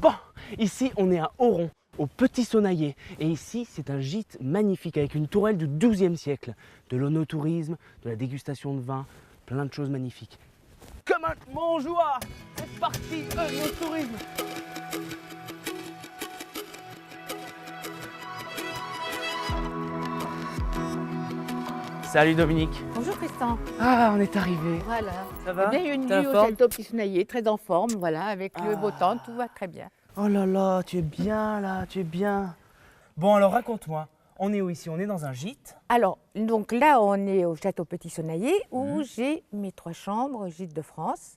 Bon, ici on est à Oron, au Petit Sonaillé. Et ici c'est un gîte magnifique avec une tourelle du XIIe siècle. De l'onotourisme, de la dégustation de vin, plein de choses magnifiques. Comme un mangeoire, c'est parti, onotourisme. Salut Dominique. Bonjour Tristan. Ah, on est arrivé. Voilà. Ça va? Bienvenue T'es en au forme? château Petit Sonaillé, très en forme, voilà, avec le beau temps, tout va très bien. Oh là là, tu es bien là, tu es bien. Bon alors raconte-moi, on est où ici? On est dans un gîte? Alors, donc là, on est au château Petit Sonaillé où j'ai mes 3 chambres, gîte de France,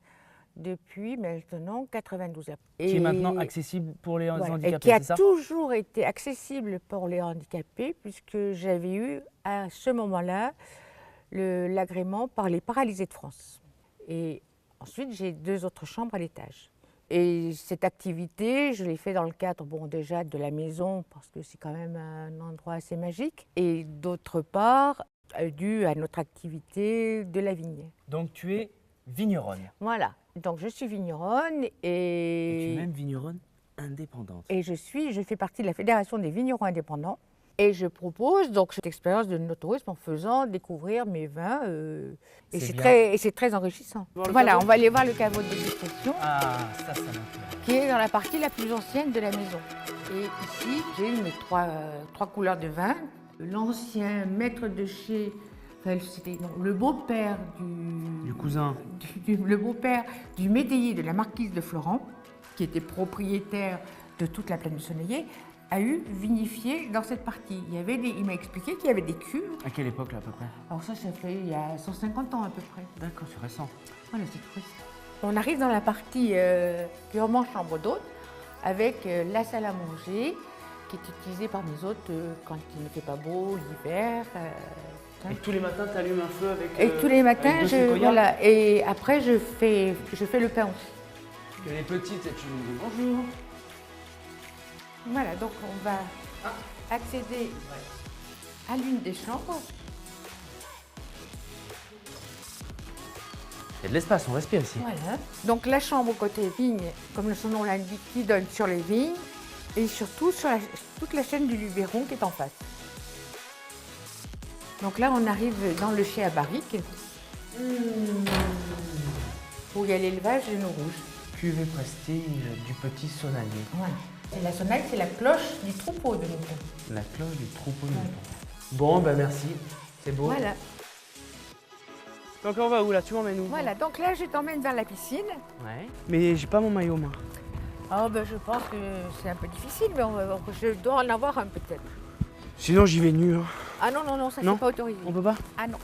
depuis maintenant 92 ans. Qui est maintenant accessible pour les voilà, handicapés, et qui a c'est ça? toujours été accessible pour les handicapés, puisque j'avais eu à ce moment-là l'agrément par les paralysés de France. Et ensuite, j'ai 2 autres chambres à l'étage. Et cette activité, je l'ai fait dans le cadre, bon, déjà de la maison, parce que c'est quand même un endroit assez magique, et d'autre part, dû à notre activité de la vigne. Donc tu es vigneronne. Voilà, donc je suis vigneronne Et tu es et, même vigneronne indépendante. je fais partie de la Fédération des vignerons indépendants. Et je propose donc cette expérience de notourisme en faisant découvrir mes vins. Et c'est très enrichissant. Voilà, on va aller voir le caveau de dégustation. Ah, ça m'intéresse. Qui est dans la partie la plus ancienne de la maison. Et ici, j'ai mes trois couleurs de vin. L'ancien maître de chez, enfin, c'était le beau-père Du cousin. le beau-père du métayer de la marquise de Florent, qui était propriétaire de toute la plaine du Sonaillé, a eu vinifié dans cette partie. Il m'a expliqué qu'il y avait des cuves. À quelle époque là à peu près? Alors ça fait il y a 150 ans à peu près. D'accord, c'est récent. Voilà, c'est tout récent. On arrive dans la partie purement chambre d'hôte, avec la salle à manger, qui est utilisée par mes hôtes quand il ne fait pas beau, l'hiver. Et tous les matins, tu allumes un feu avec. Et tous les matins, avec 2 séquoias. voilà. Et après, je fais le pain aussi. Parce que les petites, et tu nous dis bonjour. Voilà, donc on va accéder à l'une des chambres. Il y a de l'espace, on respire ici. Voilà. Donc la chambre côté vigne, comme son nom l'indique, qui donne sur les vignes et surtout sur toute la chaîne du Luberon qui est en face. Donc là, on arrive dans le chai à barrique, où il y a l'élevage de nos rouges. Cuvée prestige du Petit Sonaillé. Voilà. Et la sonnerie, c'est la cloche du troupeau de moutons. La cloche du troupeau de moutons. Bon, ben merci, c'est beau. Voilà. Donc on va où là? Tu m'emmènes où? Voilà, donc là, je t'emmène vers la piscine. Ouais. Mais j'ai pas mon maillot, moi. Oh, ben, je pense que c'est un peu difficile, mais je dois en avoir un peut-être. Sinon j'y vais nu. Hein. Ah non, non, non, ça Non. c'est pas autorisé. On peut pas? Ah non.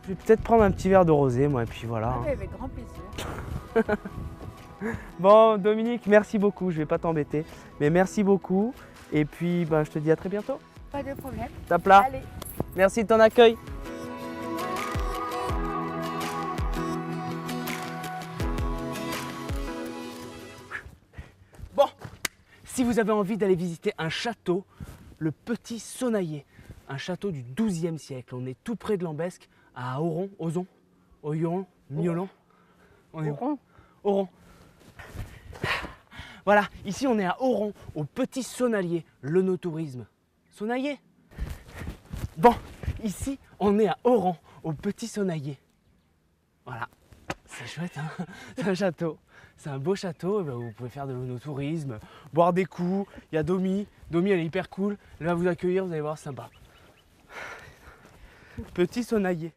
Je vais peut-être prendre un petit verre de rosé, moi, et puis voilà. Ah, hein. mais avec grand plaisir. Bon, Dominique, merci beaucoup. Je vais pas t'embêter, mais merci beaucoup. Et puis, ben, je te dis à très bientôt. Pas de problème. Tape là. Allez. Merci de ton accueil. Bon, si vous avez envie d'aller visiter un château, le Petit Sonaillé, un château du XIIe siècle. On est tout près de Lambesc, à Oron, Ozon, Oyonne, Miolon. On est où? Oron. Voilà, ici on est à Oron, au Petit Sonaillé, l'onotourisme. Sonaillé? Bon, ici on est à Oron, au Petit Sonaillé. Voilà, c'est chouette, hein? C'est un château, c'est un beau château, et ben vous pouvez faire de l'onotourisme, boire des coups. Il y a Domi, elle est hyper cool, elle va vous accueillir, vous allez voir, c'est sympa. Petit Sonaillé.